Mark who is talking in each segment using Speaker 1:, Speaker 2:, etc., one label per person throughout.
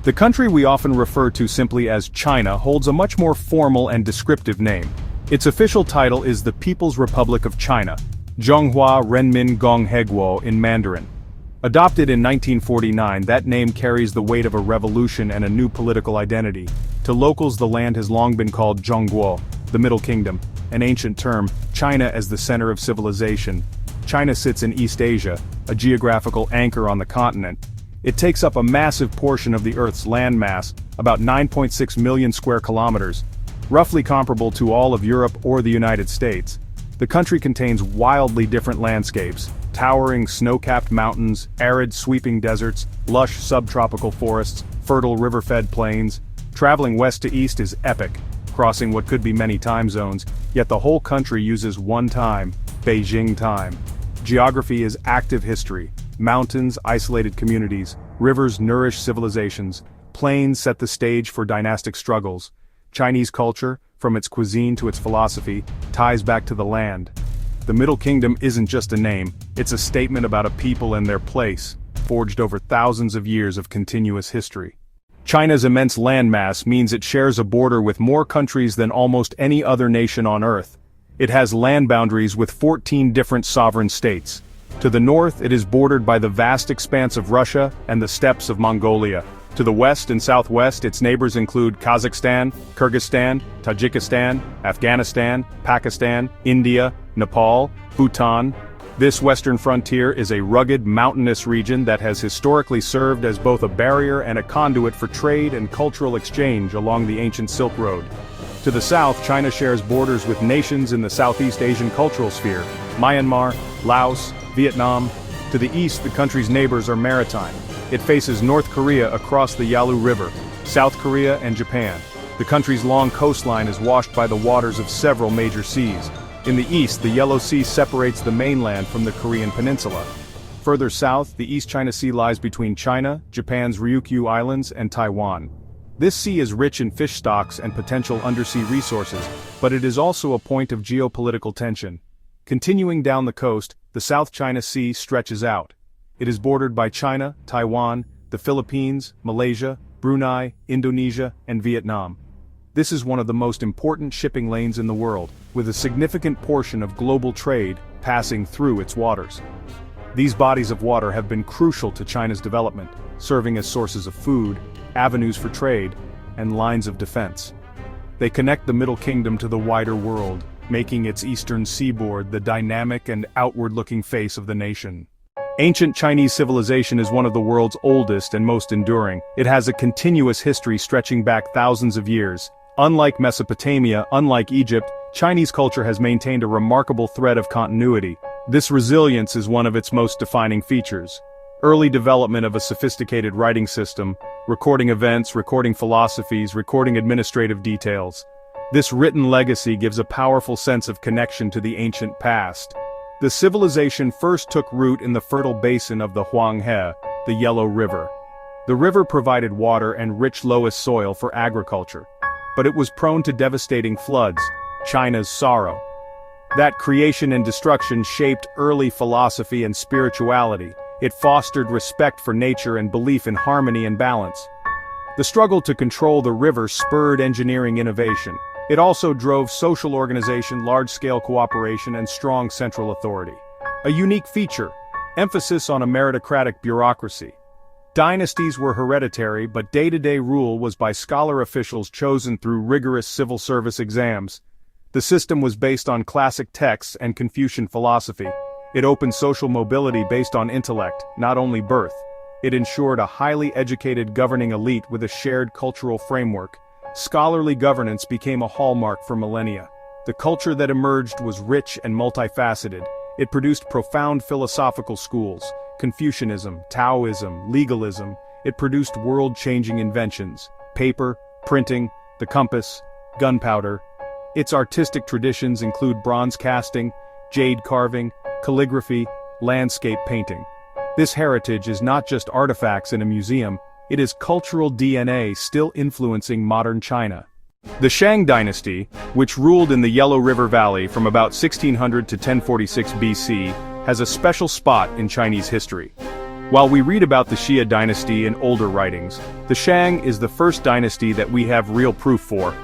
Speaker 1: The country we often refer to simply as China holds a much more formal and descriptive name. Its official title is the People's Republic of China, Zhonghua Renmin Gongheguo in Mandarin. Adopted in 1949, that name carries the weight of a revolution and a new political identity. To locals, the land has long been called Zhongguo, the Middle Kingdom, an ancient term, China as the center of civilization. China sits in East Asia, a geographical anchor on the continent. It takes up a massive portion of the Earth's landmass, about 9.6 million square kilometers, roughly comparable to all of Europe or the United States. The country contains wildly different landscapes, towering snow-capped mountains, arid sweeping deserts, lush subtropical forests, fertile river-fed plains. Traveling west to east is epic, crossing what could be many time zones, yet the whole country uses one time, Beijing time. Geography is active history. Mountains, isolated communities, rivers nourish civilizations, plains set the stage for dynastic struggles. Chinese culture, from its cuisine to its philosophy, ties back to the land. The Middle Kingdom isn't just a name, it's a statement about a people and their place, forged over thousands of years of continuous history. China's immense landmass means it shares a border with more countries than almost any other nation on Earth. It has land boundaries with 14 different sovereign states. To the north, it is bordered by the vast expanse of Russia and the steppes of Mongolia. To the west and southwest, its neighbors include Kazakhstan, Kyrgyzstan, Tajikistan, Afghanistan, Pakistan, India, Nepal, Bhutan. This western frontier is a rugged, mountainous region that has historically served as both a barrier and a conduit for trade and cultural exchange along the ancient Silk Road. To the south, China shares borders with nations in the Southeast Asian cultural sphere: Myanmar, Laos, Vietnam. To the east, the country's neighbors are maritime. It faces North Korea across the Yalu River, South Korea and Japan. The country's long coastline is washed by the waters of several major seas. In the east, the Yellow Sea separates the mainland from the Korean peninsula. Further south, the East China Sea lies between China, Japan's Ryukyu Islands, and Taiwan. This sea is rich in fish stocks and potential undersea resources, but it is also a point of geopolitical tension. Continuing down the coast, the South China Sea stretches out. It is bordered by China, Taiwan, the Philippines, Malaysia, Brunei, Indonesia, and Vietnam. This is one of the most important shipping lanes in the world, with a significant portion of global trade passing through its waters. These bodies of water have been crucial to China's development, serving as sources of food, avenues for trade, and lines of defense. They connect the Middle Kingdom to the wider world, making its eastern seaboard the dynamic and outward-looking face of the nation. Ancient Chinese civilization is one of the world's oldest and most enduring. It has a continuous history stretching back thousands of years. Unlike Mesopotamia, unlike Egypt, Chinese culture has maintained a remarkable thread of continuity. This resilience is one of its most defining features. Early development of a sophisticated writing system, recording events, recording philosophies, recording administrative details. This written legacy gives a powerful sense of connection to the ancient past. The civilization first took root in the fertile basin of the Huanghe, the Yellow River. The river provided water and rich loess soil for agriculture. But it was prone to devastating floods, China's sorrow. That creation and destruction shaped early philosophy and spirituality. It fostered respect for nature and belief in harmony and balance. The struggle to control the river spurred engineering innovation. It also drove social organization, large-scale cooperation, and strong central authority. A unique feature: emphasis on a meritocratic bureaucracy. Dynasties were hereditary, but day-to-day rule was by scholar officials chosen through rigorous civil service exams. The system was based on classic texts and Confucian philosophy. It opened social mobility based on intellect, not only birth. It ensured a highly educated governing elite with a shared cultural framework. Scholarly governance became a hallmark for millennia. The culture that emerged was rich and multifaceted. It produced profound philosophical schools: Confucianism, Taoism, legalism. It produced world-changing inventions: paper, printing, the compass, gunpowder. Its artistic traditions include bronze casting, jade carving, calligraphy, landscape painting. This heritage is not just artifacts in a museum, it is cultural DNA still influencing modern China. The Shang dynasty, which ruled in the Yellow River Valley from about 1600 to 1046 BC, has a special spot in Chinese history. While we read about the Xia dynasty in older writings, the Shang is the first dynasty that we have real proof for.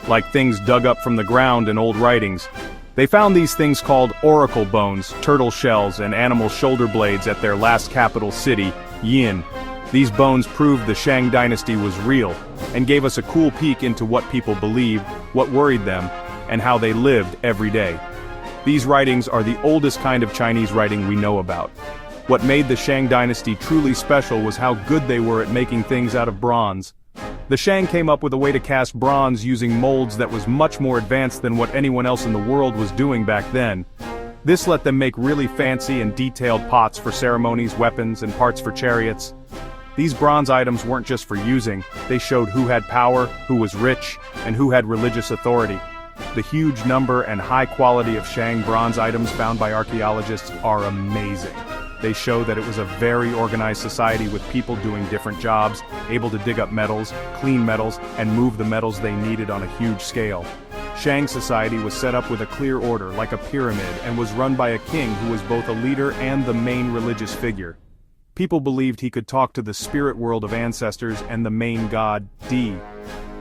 Speaker 1: Like things dug up from the ground in old writings, they found these things called oracle bones, turtle shells, and animal shoulder blades at their last capital city, Yin. These bones proved the Shang dynasty was real, and gave us a cool peek into what people believed, what worried them, and how they lived every day. These writings are the oldest kind of Chinese writing we know about. What made the Shang dynasty truly special was how good they were at making things out of bronze. The Shang came up with a way to cast bronze using molds that was much more advanced than what anyone else in the world was doing back then. This let them make really fancy and detailed pots for ceremonies, weapons, and parts for chariots. These bronze items weren't just for using, they showed who had power, who was rich, and who had religious authority. The huge number and high quality of Shang bronze items found by archaeologists are amazing. They show that it was a very organized society with people doing different jobs, able to dig up metals, clean metals, and move the metals they needed on a huge scale. Shang society was set up with a clear order, like a pyramid, and was run by a king who was both a leader and the main religious figure. People believed he could talk to the spirit world of ancestors and the main god, Di.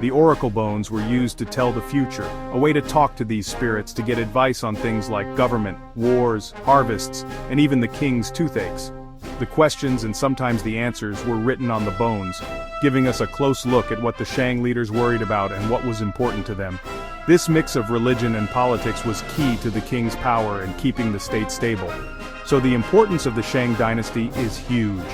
Speaker 1: The oracle bones were used to tell the future, a way to talk to these spirits to get advice on things like government, wars, harvests, and even the king's toothaches. The questions and sometimes the answers were written on the bones, giving us a close look at what the Shang leaders worried about and what was important to them. This mix of religion and politics was key to the king's power and keeping the state stable. So the importance of the Shang dynasty is huge.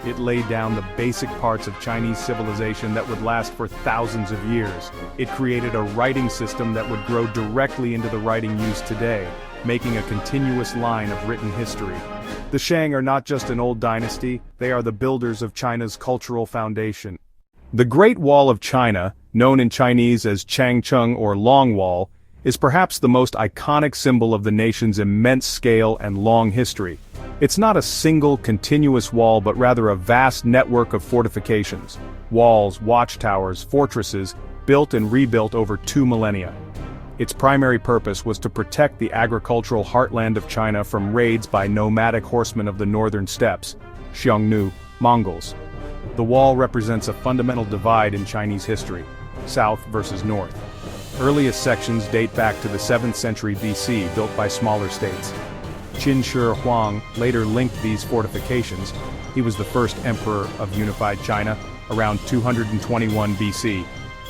Speaker 1: It laid down the basic parts of Chinese civilization that would last for thousands of years. It created a writing system that would grow directly into the writing used today, making a continuous line of written history. The Shang are not just an old dynasty, they are the builders of China's cultural foundation. The Great Wall of China, known in Chinese as Changcheng or Long Wall, is perhaps the most iconic symbol of the nation's immense scale and long history. It's not a single, continuous wall but rather a vast network of fortifications, walls, watchtowers, fortresses, built and rebuilt over 2 millennia. Its primary purpose was to protect the agricultural heartland of China from raids by nomadic horsemen of the northern steppes, Xiongnu, Mongols. The wall represents a fundamental divide in Chinese history, south versus north. Earliest sections date back to the 7th century BC, built by smaller states. Qin Shi Huang later linked these fortifications. He was the first emperor of unified China, around 221 BC.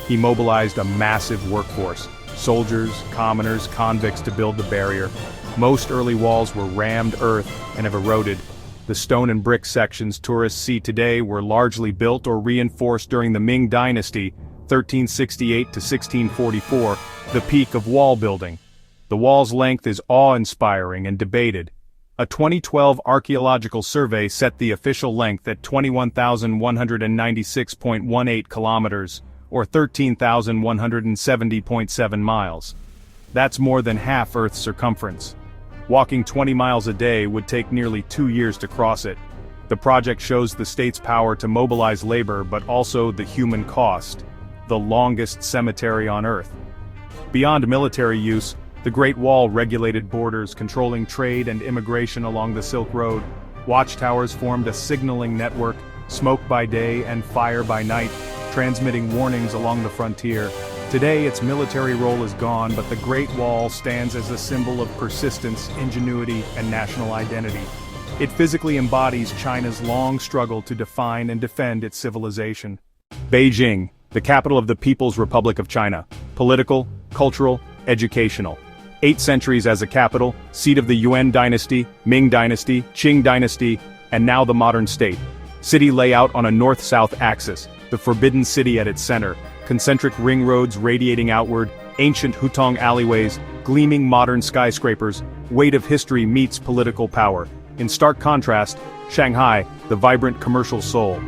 Speaker 1: He mobilized a massive workforce, soldiers, commoners, convicts to build the barrier. Most early walls were rammed earth and have eroded. The stone and brick sections tourists see today were largely built or reinforced during the Ming Dynasty, 1368 to 1644, the peak of wall building. The wall's length is awe-inspiring and debated. A 2012 archaeological survey set the official length at 21,196.18 kilometers, or 13,170.7 miles. That's more than half Earth's circumference. Walking 20 miles a day would take nearly 2 years to cross it. The project shows the state's power to mobilize labor but also the human cost, the longest cemetery on Earth. Beyond military use, the Great Wall regulated borders, controlling trade and immigration along the Silk Road. Watchtowers formed a signaling network, smoke by day and fire by night, transmitting warnings along the frontier. Today its military role is gone, but the Great Wall stands as a symbol of persistence, ingenuity, and national identity. It physically embodies China's long struggle to define and defend its civilization. Beijing, the capital of the People's Republic of China. Political, cultural, educational. 8 centuries as a capital, seat of the Yuan dynasty, Ming dynasty, Qing dynasty, and now the modern state. City layout on a north-south axis, the Forbidden City at its center, concentric ring roads radiating outward, ancient Hutong alleyways, gleaming modern skyscrapers. Weight of history meets political power. In stark contrast, Shanghai, the vibrant commercial soul,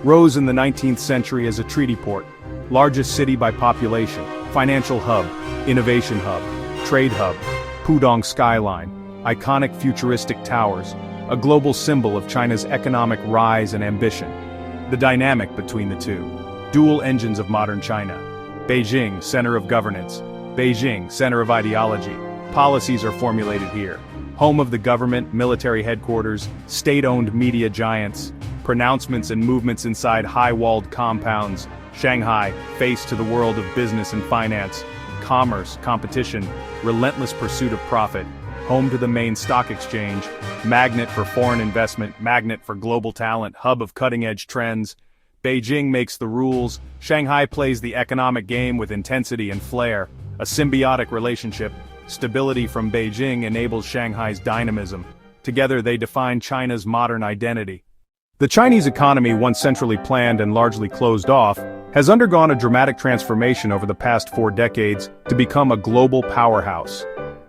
Speaker 1: rose in the 19th century as a treaty port, largest city by population, financial hub, innovation hub, trade hub, Pudong skyline, iconic futuristic towers, a global symbol of China's economic rise and ambition. The dynamic between the two. Dual engines of modern China. Beijing, center of governance. Beijing, center of ideology. Policies are formulated here. Home of the government, military headquarters, state-owned media giants. pronouncements and movements inside high-walled compounds. Shanghai, face to the world of business and finance, commerce, competition, relentless pursuit of profit, home to the main stock exchange, magnet for foreign investment, magnet for global talent, hub of cutting-edge trends. Beijing makes the rules, Shanghai plays the economic game with intensity and flair, a symbiotic relationship. Stability from Beijing enables Shanghai's dynamism. Together they define China's modern identity. The Chinese economy, once centrally planned and largely closed off, has undergone a dramatic transformation over the past 4 decades to become a global powerhouse.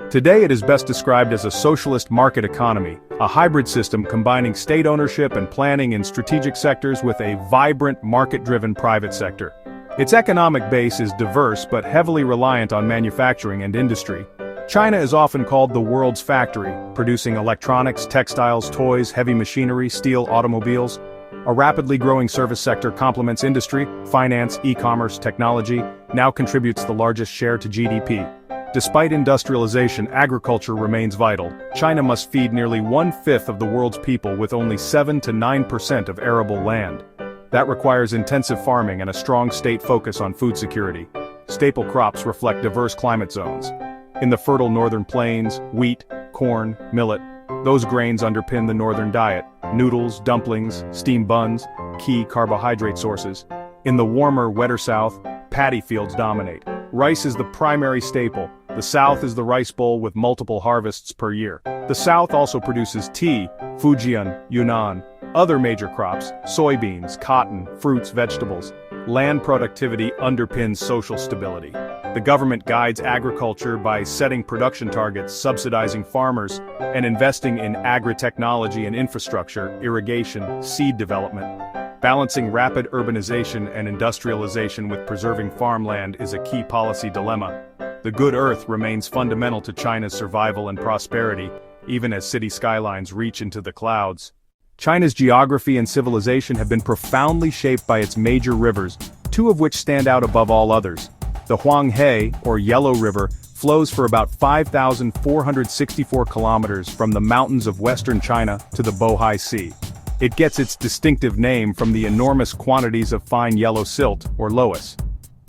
Speaker 1: Today it is best described as a socialist market economy, a hybrid system combining state ownership and planning in strategic sectors with a vibrant market-driven private sector. Its economic base is diverse but heavily reliant on manufacturing and industry. China is often called the world's factory, producing electronics, textiles, toys, heavy machinery, steel, automobiles. A rapidly growing service sector complements industry, finance, e-commerce, technology, now contributes the largest share to GDP. Despite industrialization, agriculture remains vital. China must feed nearly 1/5 of the world's people with only 7 to 9% of arable land. That requires intensive farming and a strong state focus on food security. Staple crops reflect diverse climate zones. In the fertile northern plains, wheat, corn, millet, those grains underpin the northern diet. Noodles, dumplings, steamed buns, key carbohydrate sources. In the warmer, wetter south, paddy fields dominate. Rice is the primary staple. The south is the rice bowl with multiple harvests per year. The south also produces tea, Fujian, Yunnan, other major crops, soybeans, cotton, fruits, vegetables. Land productivity underpins social stability. The government guides agriculture by setting production targets, subsidizing farmers, and investing in agri-technology and infrastructure, irrigation, seed development. Balancing rapid urbanization and industrialization with preserving farmland is a key policy dilemma. The good earth remains fundamental to China's survival and prosperity, even as city skylines reach into the clouds. China's geography and civilization have been profoundly shaped by its major rivers, 2 of which stand out above all others. The Huanghe, or Yellow River, flows for about 5,464 kilometers from the mountains of western China to the Bohai Sea. It gets its distinctive name from the enormous quantities of fine yellow silt, or loess.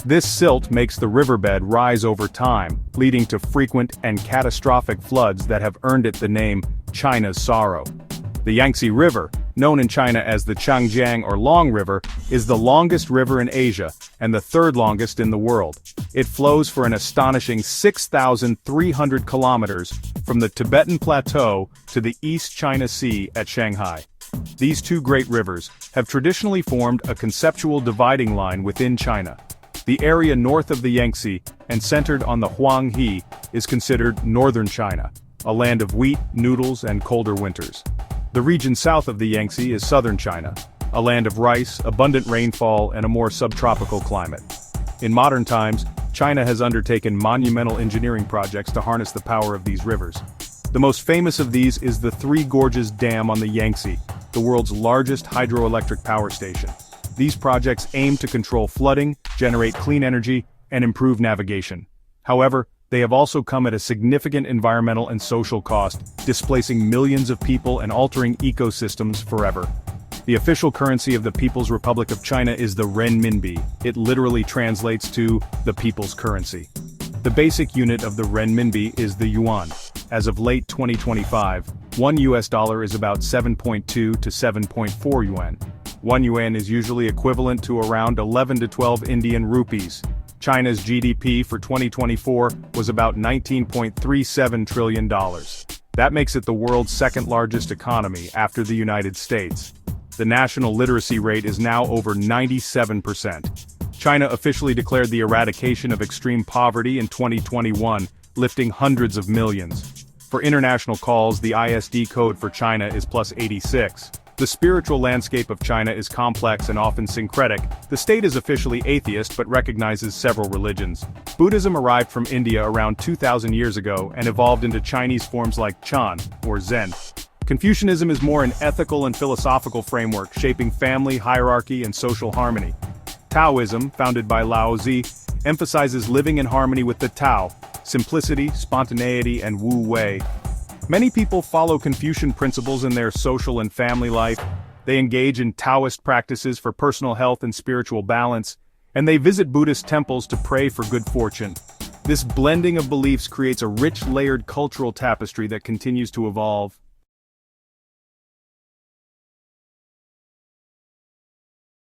Speaker 1: This silt makes the riverbed rise over time, leading to frequent and catastrophic floods that have earned it the name China's Sorrow. The Yangtze River, known in China as the Changjiang or Long River, is the longest river in Asia and the 3rd longest in the world. It flows for an astonishing 6,300 kilometers from the Tibetan Plateau to the East China Sea at Shanghai. These 2 great rivers have traditionally formed a conceptual dividing line within China. The area north of the Yangtze and centered on the Huanghe is considered northern China, a land of wheat, noodles, and colder winters. The region south of the Yangtze is southern China, a land of rice, abundant rainfall, and a more subtropical climate. In modern times, China has undertaken monumental engineering projects to harness the power of these rivers. The most famous of these is the Three Gorges Dam on the Yangtze, the world's largest hydroelectric power station. These projects aim to control flooding, generate clean energy, and improve navigation. However, they have also come at a significant environmental and social cost, displacing millions of people and altering ecosystems forever. The official currency of the People's Republic of China is the renminbi. It literally translates to the people's currency. The basic unit of the renminbi is the yuan. As of late 2025, $1 is about 7.2 to 7.4 yuan. 1 yuan is usually equivalent to around 11 to 12 Indian rupees. China's GDP for 2024 was about $19.37 trillion. That makes it the world's 2nd largest economy after the United States. The national literacy rate is now over 97%. China officially declared the eradication of extreme poverty in 2021, lifting hundreds of millions. For international calls, the ISD code for China is +86. The spiritual landscape of China is complex and often syncretic. The state is officially atheist but recognizes several religions. Buddhism arrived from India around 2,000 years ago and evolved into Chinese forms like Chan, or Zen. Confucianism is more an ethical and philosophical framework shaping family, hierarchy, and social harmony. Taoism, founded by Lao Tzu, emphasizes living in harmony with the Tao, simplicity, spontaneity, and Wu Wei. Many people follow Confucian principles in their social and family life. They engage in Taoist practices for personal health and spiritual balance, and they visit Buddhist temples to pray for good fortune. This blending of beliefs creates a rich layered cultural tapestry that continues to evolve.